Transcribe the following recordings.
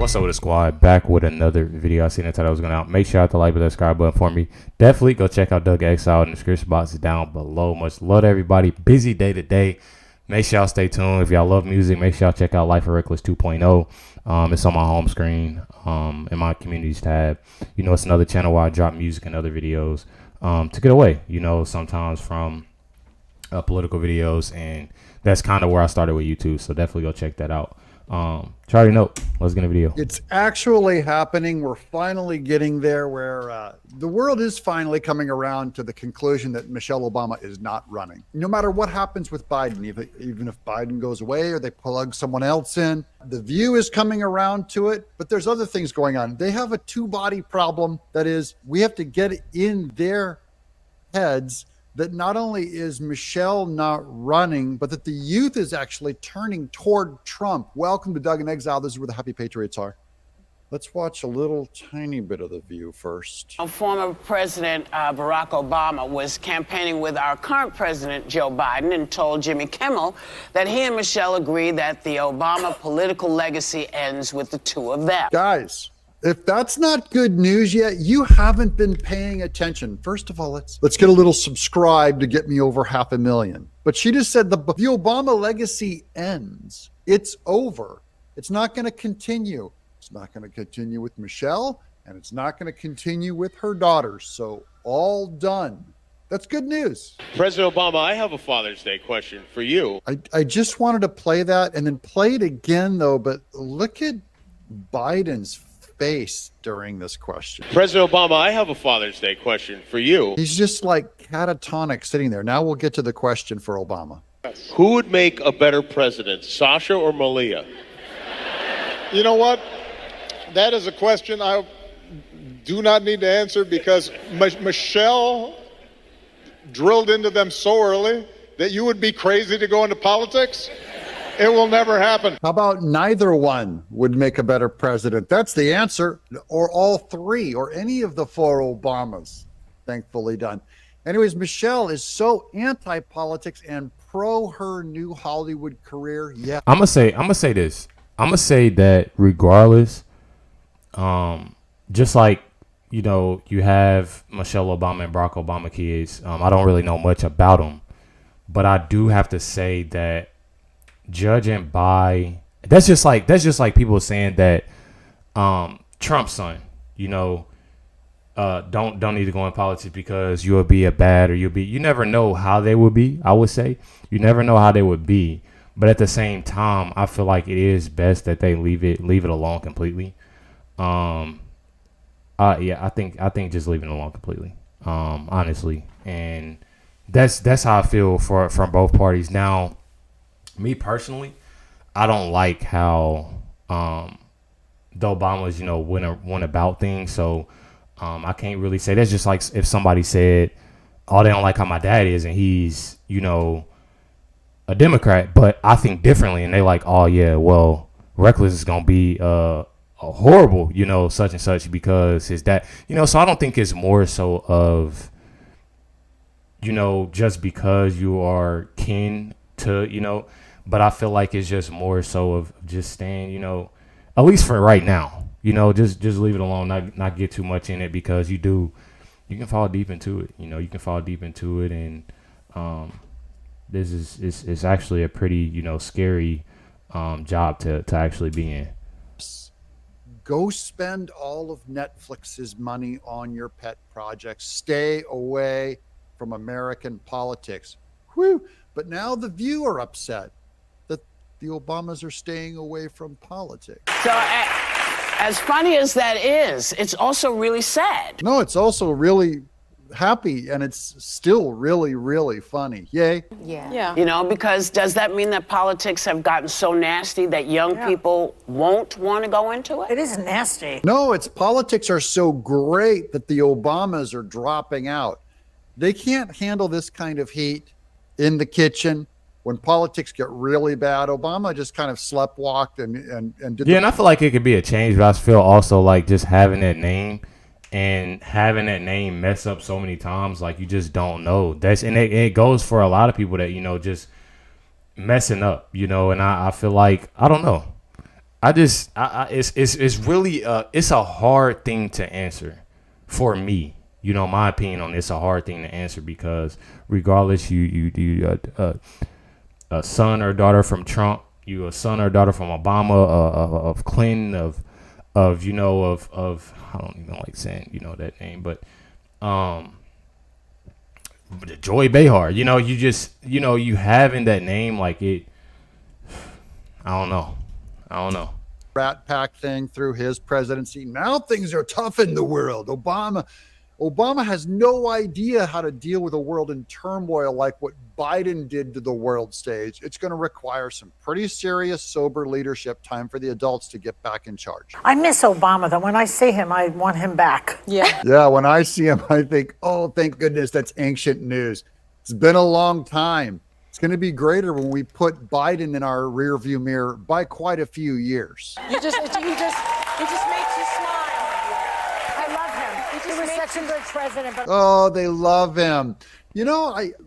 What's up with the squad? Back with another video. I seen the title was going out. Make sure you hit the like button, subscribe button for me. Definitely go check out Doug X out in the description box is down below. Much love to everybody. Busy day today. Make sure y'all stay tuned. If y'all love music, make sure y'all check out LifeWithRecklezz 2.0. It's on my home screen in my communities tab. You know, it's another channel where I drop music and other videos to get away, you know, sometimes from political videos. And that's kind of where I started with YouTube. So definitely go check that out. Charlie, no, let's get a video. It's actually happening. We're finally getting there where the world is finally coming around to the conclusion that Michelle Obama is not running. No matter what happens with Biden, even if Biden goes away or they plug someone else in, the View is coming around to it. But there's other things going on. They have a two-body problem. That is, we have to get in their heads that not only is Michelle not running, but that the youth is actually turning toward Trump. Welcome to Doug in Exile. This is where the happy patriots are. Let's watch a little tiny bit of the View first. Former President Barack Obama was campaigning with our current president, Joe Biden, and told Jimmy Kimmel that he and Michelle agree that the Obama political legacy ends with the two of them. Guys, if that's not good news yet, you haven't been paying attention. First of all, let's get a little subscribe to get me over 500,000. But she just said the Obama legacy ends. It's over. It's not going to continue. It's not going to continue with Michelle, and it's not going to continue with her daughters. So all done. That's good news. President Obama, I have a Father's Day question for you. I just wanted to play that and then play it again, though. But look at Biden's face during this question. President Obama, I have a Father's Day question for you. He's just like catatonic sitting there. Now we'll get to the question for Obama. Who would make a better president, Sasha or Malia? You know what? That is a question I do not need to answer because Michelle drilled into them so early that you would be crazy to go into politics. It will never happen. How about neither one would make a better president? That's the answer. Or all three, or any of the four Obamas. Thankfully done. Anyways, Michelle is so anti-politics and pro her new Hollywood career. Yeah. I'm gonna say this. I'm gonna say that regardless, just like, you know, you have Michelle Obama and Barack Obama kids. I don't really know much about them, but I do have to say that judging by that's just like people saying that Trump's son, you know, don't need to go in politics because you'll be a bad or you never know how they would be. I would say you never know how they would be, but at the same time, I feel like it is best that they leave it alone completely. Yeah, I think just leaving it alone completely, honestly, and that's how I feel from both parties. Now, me personally, I don't like how the Obamas, you know, went about things. So I can't really say. That's just like if somebody said, "Oh, they don't like how my dad is, and he's, you know, a Democrat," but I think differently, and they like, "Oh yeah, well, Recklezz is gonna be a horrible, you know, such and such because his dad, you know." So I don't think it's more so of, you know, just because you are kin to, you know. But I feel like it's just more so of just staying, you know, at least for right now, you know, just leave it alone, not get too much in it because you can fall deep into it, you know, and this is actually a pretty, you know, scary job to actually be in. Go spend all of Netflix's money on your pet projects. Stay away from American politics. Whew. But now the View are upset that the Obamas are staying away from politics. So, as funny as that is, it's also really sad. No, it's also really happy, and it's still really, really funny. Yay. Yeah. You know, because does that mean that politics have gotten so nasty that young people won't want to go into it? It is nasty. No, it's politics are so great that the Obamas are dropping out. They can't handle this kind of heat in the kitchen. When politics get really bad, Obama just kind of sleptwalked and did. Yeah, and I feel like it could be a change, but I feel also like just having that name mess up so many times, like you just don't know. It goes for a lot of people that, you know, just messing up, you know. And I feel like, I don't know. it's really it's a hard thing to answer for me. You know, my opinion on it's a hard thing to answer because regardless, you a son or daughter from Trump, you a son or daughter from Obama, of Clinton, of I don't even like saying that name, but Joy Behar. You just you having that name like it. I don't know. Rat Pack thing through his presidency. Now things are tough in the world. Obama has no idea how to deal with a world in turmoil like what Biden did to the world stage. It's going to require some pretty serious, sober leadership. Time for the adults to get back in charge. I miss Obama, though. When I see him, I want him back. Yeah. Yeah, when I see him, I think, oh, thank goodness that's ancient news. It's been a long time. It's going to be greater when we put Biden in our rearview mirror by quite a few years. He just makes you smile. I love him. He was such a good president. But Oh, they love him.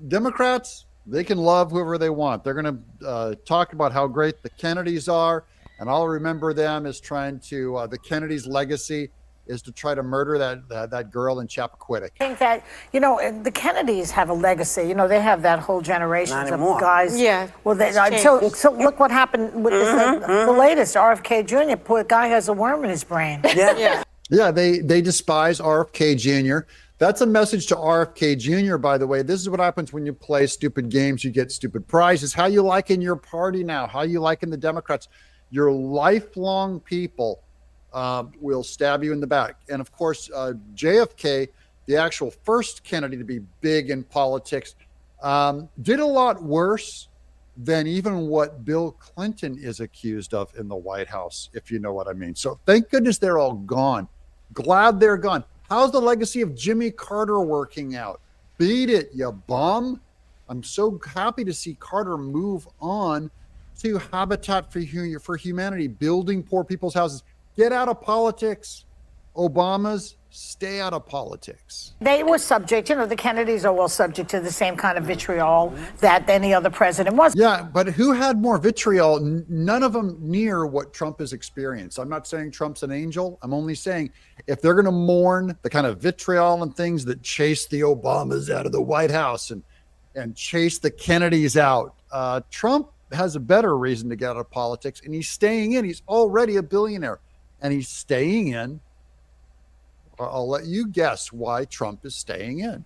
Democrats, they can love whoever they want. They're going to talk about how great the Kennedys are, and I'll remember them as trying to, the Kennedys' legacy is to try to murder that girl in Chappaquiddick. I think that, the Kennedys have a legacy. They have that whole generation Not of anymore. guys. Yeah, Well, it's so look what happened with the latest, RFK Jr. Poor guy has a worm in his brain. Yeah. Yeah, they despise RFK Jr. That's a message to RFK Jr., by the way. This is what happens when you play stupid games. You get stupid prizes. How you liking your party now? How you liking the Democrats? Your lifelong people will stab you in the back. And of course, JFK, the actual first Kennedy to be big in politics, did a lot worse than even what Bill Clinton is accused of in the White House, if you know what I mean. So thank goodness they're all gone. Glad they're gone. How's the legacy of Jimmy Carter working out? Beat it, you bum. I'm so happy to see Carter move on to Habitat for Humanity, building poor people's houses. Get out of politics. Obama's stay out of politics. They were subject, the Kennedys are all subject to the same kind of vitriol that any other president was. Yeah, but who had more vitriol? None of them near what Trump has experienced. I'm not saying Trump's an angel. I'm only saying if they're going to mourn the kind of vitriol and things that chased the Obamas out of the White House and chased the Kennedys out, Trump has a better reason to get out of politics, and he's staying in. He's already a billionaire, and he's staying in. I'll let you guess why Trump is staying in.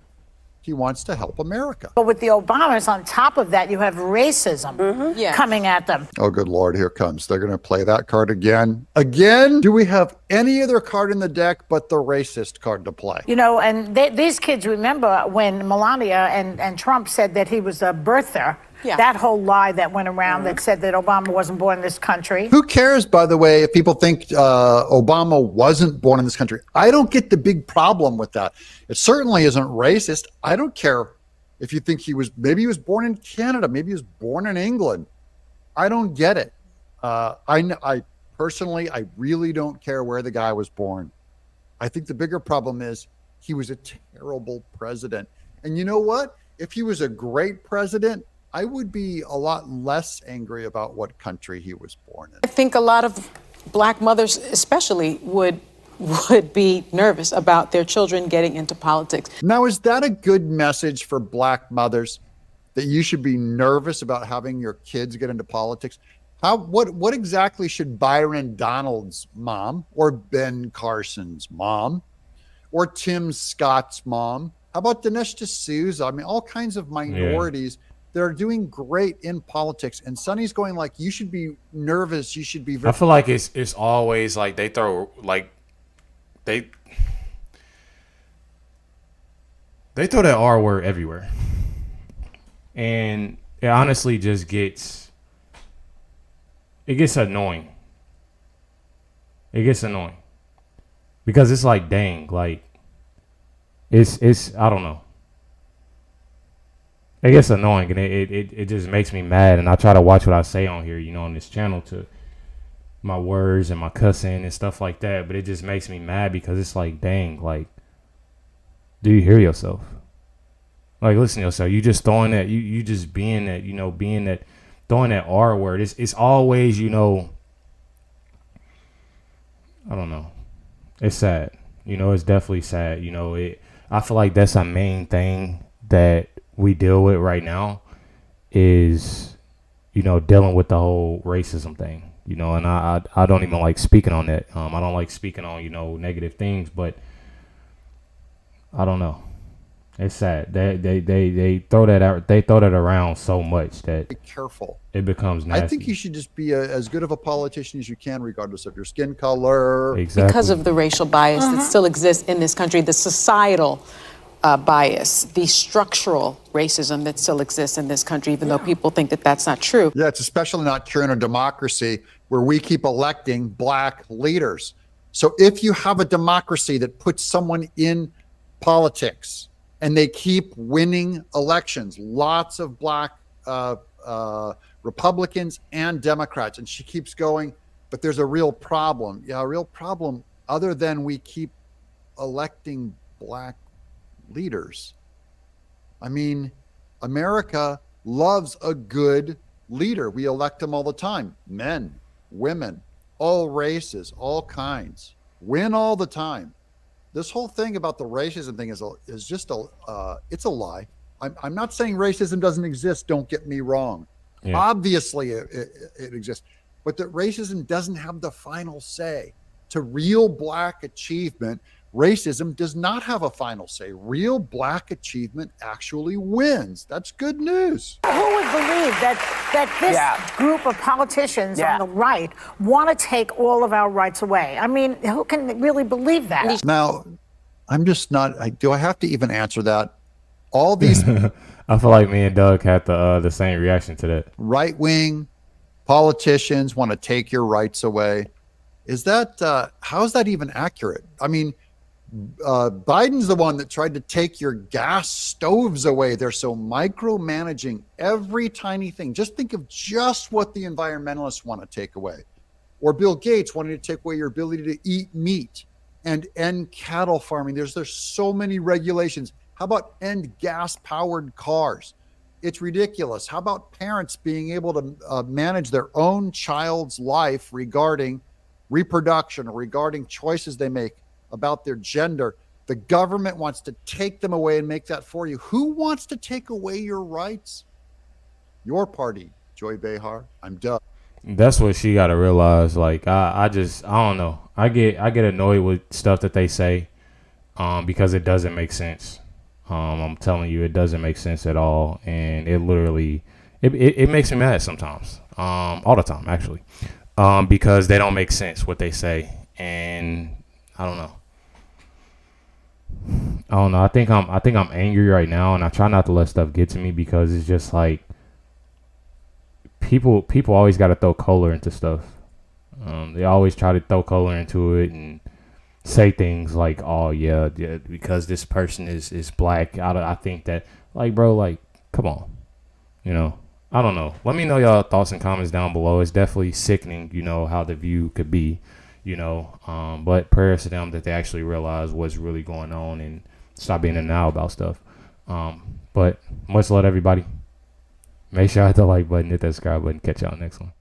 He wants to help America. But with the Obamas, on top of that, you have racism Yeah. coming at them. Oh, good Lord, here it comes. They're going to play that card again. Again? Do we have any other card in the deck but the racist card to play? And these kids remember when Melania and Trump said that he was a birther. Yeah. That whole lie that went around that said that Obama wasn't born in this country. Who cares, by the way, if people think Obama wasn't born in this country? I don't get the big problem with that. It certainly isn't racist. I don't care if you think maybe he was born in Canada, maybe he was born in England. I don't get it. I personally, I really don't care where the guy was born. I think the bigger problem is he was a terrible president. And you know what? If he was a great president, I would be a lot less angry about what country he was born in. I think a lot of Black mothers especially would be nervous about their children getting into politics. Now, is that a good message for Black mothers, that you should be nervous about having your kids get into politics? What exactly should Byron Donald's mom, or Ben Carson's mom, or Tim Scott's mom? How about Dinesh D'Souza? I mean, all kinds of minorities that are doing great in politics, and Sonny's going like, you should be nervous. You should be. I feel like it's always like they throw they throw that R word everywhere, and it honestly just gets annoying. It gets annoying because it's like, dang, like it's I don't know. It gets annoying, and it just makes me mad, and I try to watch what I say on here, on this channel, to my words and my cussing and stuff like that, but it just makes me mad because it's like, dang, like, do you hear yourself? Like, listen to yourself. You just throwing that, you just being that, throwing that R word. It's always, I don't know. It's sad. It's definitely sad. I feel like that's a main thing that we deal with right now is, dealing with the whole racism thing. And I don't even like speaking on that. I don't like speaking on, negative things, but I don't know. It's sad. They throw that out. They throw that around so much that Be careful. it becomes nasty. I think you should just be as good of a politician as you can, regardless of your skin color. Exactly. Because of the racial bias that still exists in this country, the societal bias, the structural racism that still exists in this country, even though people think that that's not true. Yeah, it's especially not true in a democracy where we keep electing black leaders. So if you have a democracy that puts someone in politics and they keep winning elections, lots of black Republicans and Democrats, and she keeps going, but there's a real problem. Yeah, a real problem other than we keep electing black leaders. I mean, America loves a good leader. We elect them all the time. Men, women, all races, all kinds. Win all the time. This whole thing about the racism thing is just it's a lie. I'm not saying racism doesn't exist. Don't get me wrong. Yeah. Obviously, it exists, but that racism doesn't have the final say. To real black achievement, racism does not have a final say. Real black achievement actually wins. That's good news. Who would believe that this group of politicians on the right want to take all of our rights away? I mean, who can really believe that? Now, I'm just not. Do I have to even answer that? All these. I feel like me and Doug had the same reaction to that. Right-wing politicians want to take your rights away. Is that how is that even accurate? I mean, Biden's the one that tried to take your gas stoves away. They're so micromanaging every tiny thing. Just think of just what the environmentalists want to take away. Or Bill Gates wanting to take away your ability to eat meat and end cattle farming. There's so many regulations. How about end gas-powered cars? It's ridiculous. How about parents being able to manage their own child's life regarding reproduction or regarding choices they make about their gender? The government wants to take them away and make that for you. Who wants to take away your rights? Your party, Joy Behar. I'm Doug. That's what she got to realize. Like, I don't know. I get annoyed with stuff that they say because it doesn't make sense. I'm telling you, it doesn't make sense at all. And it literally, it makes me mad sometimes. All the time, actually. Because they don't make sense what they say. And I don't know. I think I'm angry right now, and I try not to let stuff get to me because it's just like people always got to throw color into stuff. They always try to throw color into it and say things like, "Oh yeah, because this person is black." I think that, like, bro, like, come on, I don't know. Let me know y'all thoughts and comments down below. It's definitely sickening, how the view could be, but prayers to them that they actually realize what's really going on and stop being in denial about stuff. But much love, everybody. Make sure I hit the like button, hit that subscribe button. Catch y'all next one.